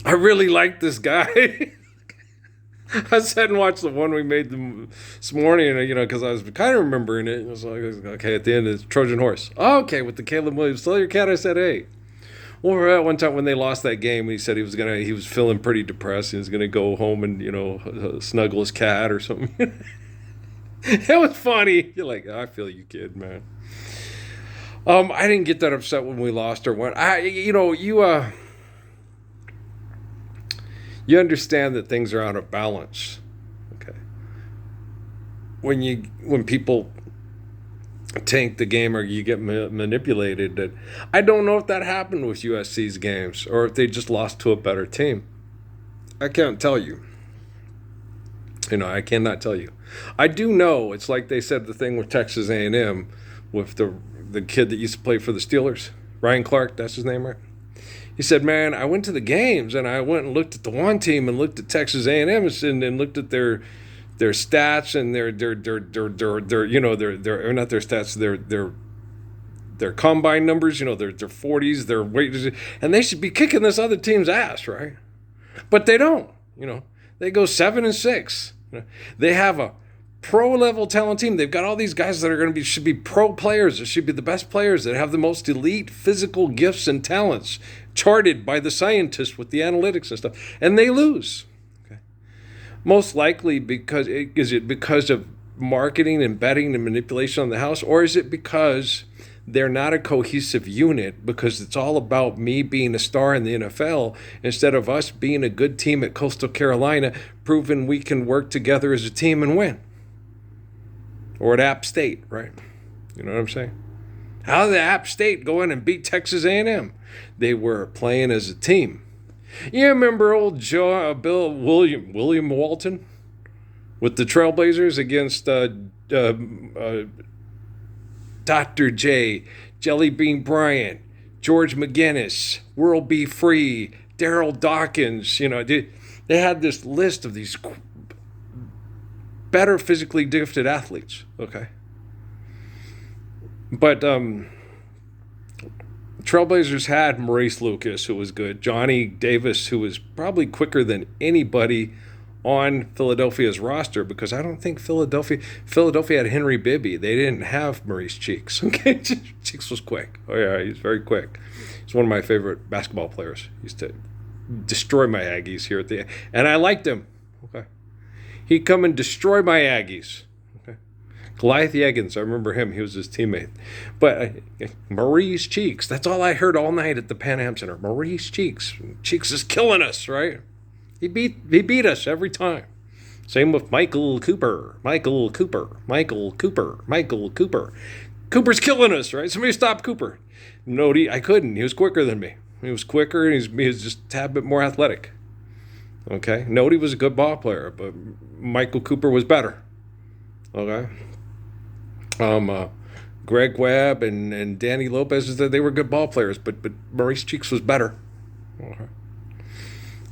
I really like this guy. I sat and watched the one we made this morning, because I was kind of remembering it. It was like, okay, at the end, it's Trojan Horse. Oh, okay, with the Caleb Williams. Tell your cat I said, hey. Well, at one time when they lost that game, he said he was feeling pretty depressed. He was gonna go home and snuggle his cat or something. It was funny. You're like, I feel you, kid, man. I didn't get that upset when we lost or won. You understand that things are out of balance. Okay, when people tank the game or you get manipulated, that I don't know if that happened with USC's games or if they just lost to a better team. I can't tell you. I cannot tell you. I do know it's like they said the thing with Texas A&M with the kid that used to play for the Steelers, Ryan Clark. That's his name, right? He said, "Man, I went to the games and I went and looked at the one team and looked at Texas A&M and looked at their stats and their their not their stats their combine numbers, their 40s, their weight, and they should be kicking this other team's ass, right? But they don't. They go 7-6. They have a pro level talent team. They've got all these guys that are going to should be pro players. That should be the best players that have the most elite physical gifts and talents charted by the scientists with the analytics and stuff, and they lose. Okay. Most likely is it because of marketing and betting and manipulation on the house, or is it because they're not a cohesive unit because it's all about me being a star in the NFL instead of us being a good team at Coastal Carolina, proving we can work together as a team and win? Or at App State, right? You know what I'm saying? How did App State go in and beat Texas A&M? They were playing as a team. You remember old William Walton with the Trailblazers against Dr. J, Jelly Bean Bryant, George McGinnis, World Be Free, Daryl Dawkins. They had this list of these better physically gifted athletes. Okay, but Trailblazers had Maurice Lucas, who was good, Johnny Davis, who was probably quicker than anybody on Philadelphia's roster, because I don't think Philadelphia had Henry Bibby. They didn't have Maurice Cheeks. Okay, Cheeks was quick. Oh yeah, he's very quick. He's one of my favorite basketball players. He used to destroy my Aggies here at the end, and I liked him. Okay, he'd come and destroy my Aggies. Okay, Goliath Yeggins, I remember him. He was his teammate. But Maurice Cheeks, that's all I heard all night at the Pan Am Center. Maurice Cheeks. Cheeks is killing us, right? He beat us every time. Same with Michael Cooper. Michael Cooper. Michael Cooper. Michael Cooper. Cooper's killing us, right? Somebody stop Cooper. No, I couldn't. He was quicker than me. He was quicker, and he was just a tad bit more athletic. Okay? Nody was a good ball player, but Michael Cooper was better. Okay? Greg Webb and Danny Lopez, they were good ball players, but Maurice Cheeks was better. Okay?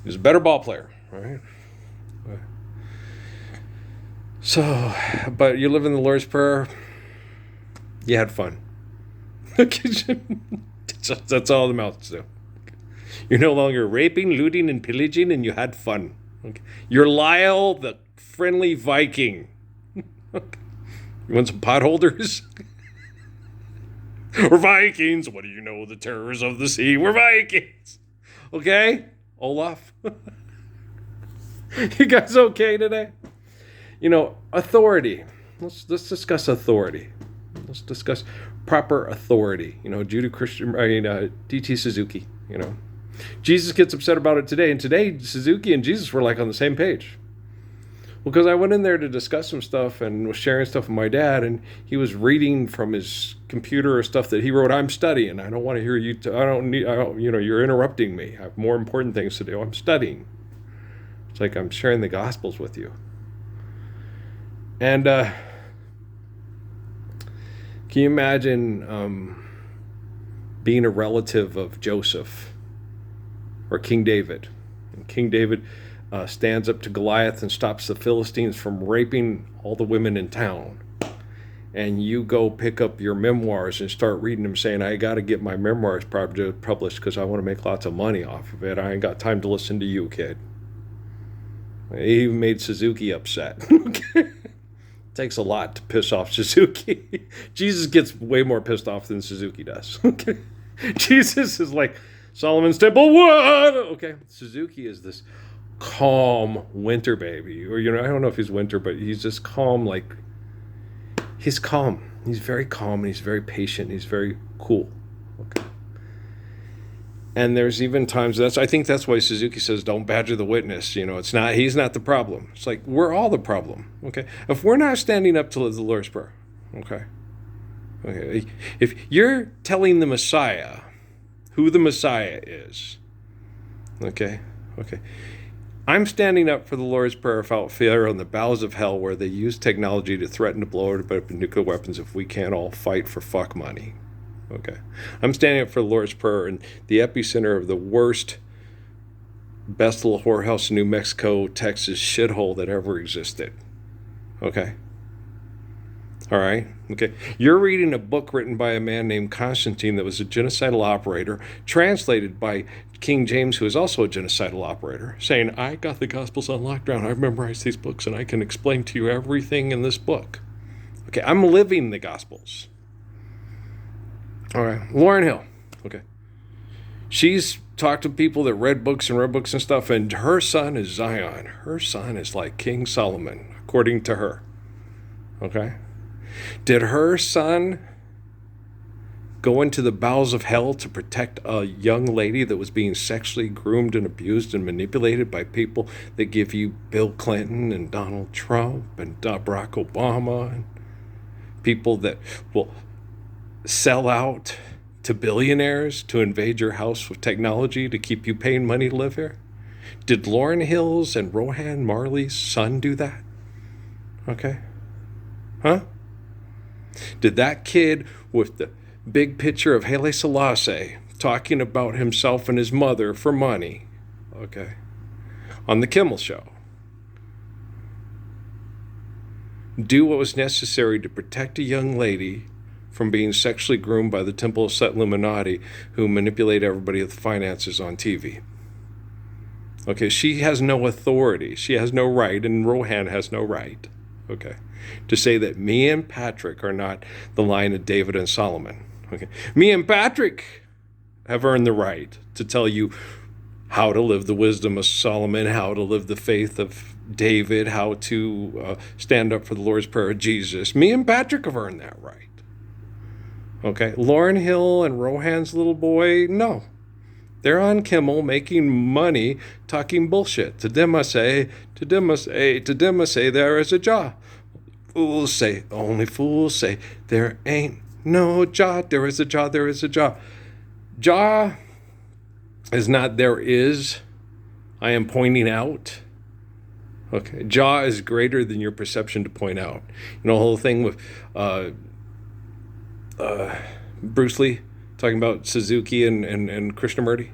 He was a better ball player, right? So, but you live in the Lord's Prayer, you had fun. That's all the mouths do. You're no longer raping, looting, and pillaging, and you had fun. Okay. You're Lyle, the friendly Viking. Okay. You want some potholders? We're Vikings. What do you know? The terrors of the sea. We're Vikings. Okay? Olaf? You guys okay today? Authority. Let's discuss authority. Let's discuss proper authority. D.T. Suzuki. Jesus gets upset about it today, and today Suzuki and Jesus were like on the same page. Well, because I went in there to discuss some stuff and was sharing stuff with my dad, and he was reading from his computer or stuff that he wrote. I'm studying. I don't want to hear you. I don't. You're interrupting me. I have more important things to do. I'm studying. It's like I'm sharing the Gospels with you. And can you imagine being a relative of Joseph or King David? And King David stands up to Goliath and stops the Philistines from raping all the women in town. and you go pick up your memoirs and start reading them saying, I got to get my memoirs published because I want to make lots of money off of it. I ain't got time to listen to you, kid. He even made Suzuki upset. Takes a lot to piss off Suzuki. Jesus gets way more pissed off than Suzuki does. Okay. Jesus is like, Solomon's Temple, what? Okay. Suzuki is this calm winter baby. Or, I don't know if he's winter, but he's just calm, like, he's calm. He's very calm, and he's very patient. He's very cool. Okay. And there's even times I think that's why Suzuki says, don't badger the witness. He's not the problem. It's like, we're all the problem. Okay. If we're not standing up to the Lord's Prayer, okay. If you're telling the Messiah who the Messiah is, okay. I'm standing up for the Lord's Prayer without fear on the bowels of hell, where they use technology to threaten to blow up nuclear weapons if we can't all fight for fuck money. Okay. I'm standing up for the Lord's Prayer in the epicenter of the worst, best little whorehouse in New Mexico, Texas shithole that ever existed. Okay. All right. Okay. You're reading a book written by a man named Constantine that was a genocidal operator, translated by King James, who is also a genocidal operator, saying, I got the Gospels on lockdown. I've memorized these books and I can explain to you everything in this book. Okay. I'm living the Gospels. All right. Lauryn Hill. Okay. She's talked to people that read books and stuff, and her son is Zion. Her son is like King Solomon, according to her. Okay. Did her son go into the bowels of hell to protect a young lady that was being sexually groomed and abused and manipulated by people that give you Bill Clinton and Donald Trump and Barack Obama, and people that will sell out to billionaires to invade your house with technology to keep you paying money to live here? Did Lauryn Hill's and Rohan Marley's son do that? Okay. Huh? Did that kid with the big picture of Haile Selassie talking about himself and his mother for money, okay, on the Kimmel Show, do what was necessary to protect a young lady from being sexually groomed by the Temple of Set Illuminati, who manipulate everybody with finances on TV? Okay, she has no authority. She has no right, and Rohan has no right, okay, to say that me and Patrick are not the line of David and Solomon. Okay, me and Patrick have earned the right to tell you how to live the wisdom of Solomon, how to live the faith of David, how to stand up for the Lord's Prayer of Jesus. Me and Patrick have earned that right. Okay, Lauryn Hill and Rohan's little boy, no. They're on Kimmel making money, talking bullshit. To them I say, there is a Jah. Fools say, only fools say, there ain't no Jah. There is a Jah, there is a Jah. Jah is not there is. I am pointing out. Okay, Jah is greater than your perception to point out. The whole thing with Bruce Lee talking about Suzuki and Krishnamurti.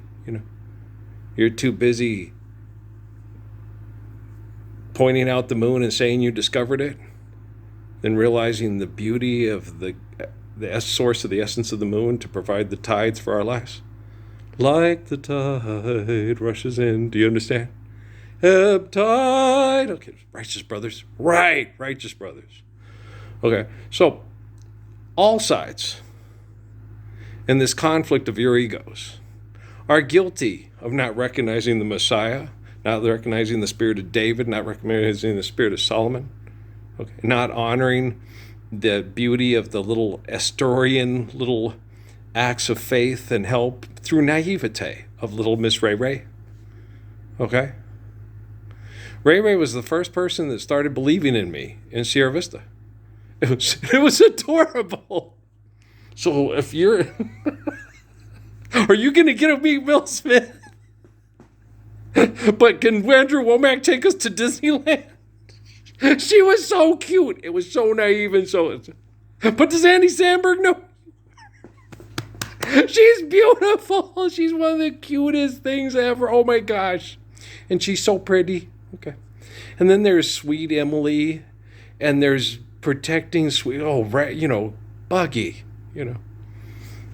You're too busy pointing out the moon and saying you discovered it than realizing the beauty of the source of the essence of the moon to provide the tides for our lives. Like the tide rushes in. Do you understand? Ebb tide. Okay, Righteous Brothers. Right, Righteous Brothers. Okay, so all sides in this conflict of your egos are guilty of not recognizing the Messiah, not recognizing the spirit of David, not recognizing the spirit of Solomon, okay, not honoring the beauty of the little Astorian little acts of faith and help through naivete of little Miss Ray Ray. Okay? Ray Ray was the first person that started believing in me in Sierra Vista. It was adorable. So if you're... Are you going to get to meet Will Smith? But can Andrew Womack take us to Disneyland? She was so cute. It was so naive and so... But does Andy Samberg know? She's beautiful. She's one of the cutest things ever. Oh my gosh. And she's so pretty. Okay. And then there's Sweet Emily. And there's protecting sweet, Buggy,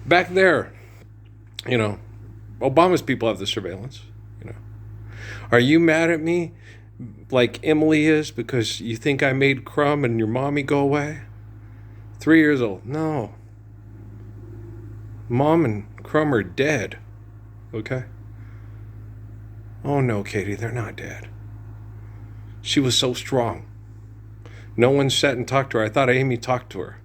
back there, you know, Obama's people have the surveillance, you know. Are you mad at me like Emily is because you think I made Crumb and your mommy go away? 3 years old. No. Mom and Crumb are dead. Okay? Oh no, Katie, they're not dead. She was so strong. No one sat and talked to her. I thought Amy talked to her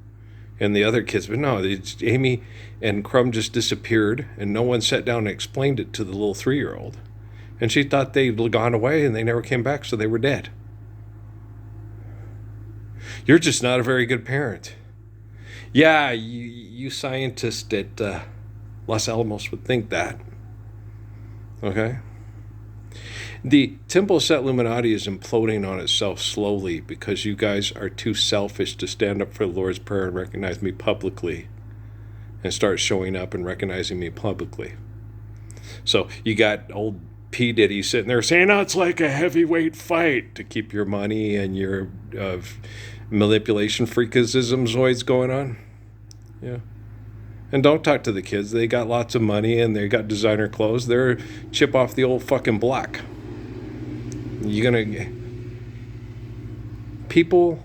and the other kids, but no, Amy and Crumb just disappeared and no one sat down and explained it to the little 3-year-old. And she thought they'd gone away and they never came back, so they were dead. You're just not a very good parent. Yeah, you scientists at Los Alamos would think that. Okay? The Temple Set Illuminati is imploding on itself slowly because you guys are too selfish to stand up for the Lord's Prayer and recognize me publicly and start showing up and recognizing me publicly. So you got old P. Diddy sitting there saying, oh, it's like a heavyweight fight to keep your money and your manipulation freakisms going on. Yeah. And don't talk to the kids. They got lots of money and they got designer clothes. They're chip off the old fucking block. People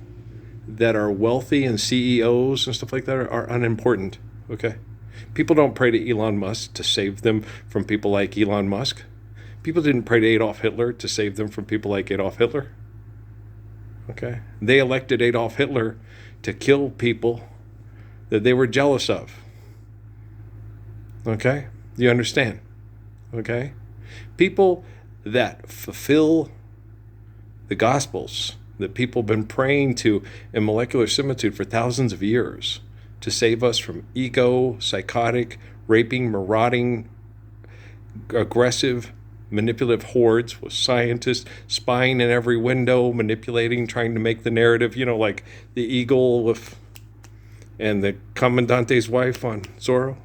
that are wealthy and CEOs and stuff like that are unimportant. Okay? People don't pray to Elon Musk to save them from people like Elon Musk. People didn't pray to Adolf Hitler to save them from people like Adolf Hitler. Okay? They elected Adolf Hitler to kill people that they were jealous of. Okay? You understand? Okay? People that fulfill the Gospels that people have been praying to in molecular similitude for thousands of years to save us from ego, psychotic, raping, marauding, aggressive, manipulative hordes with scientists spying in every window, manipulating, trying to make the narrative, like the eagle and the commandante's wife on Zorro.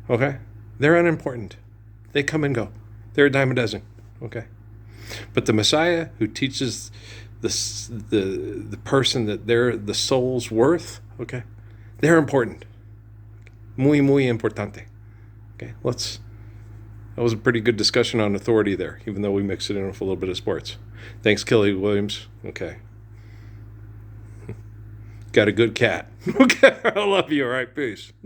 Okay? They're unimportant. They come and go. They're a dime a dozen. Okay? But the Messiah who teaches the person that they're the soul's worth, okay? They're important. Muy, muy importante. Okay? That was a pretty good discussion on authority there, even though we mixed it in with a little bit of sports. Thanks, Kelly Williams. Okay. Got a good cat. Okay, I love you. All right, peace.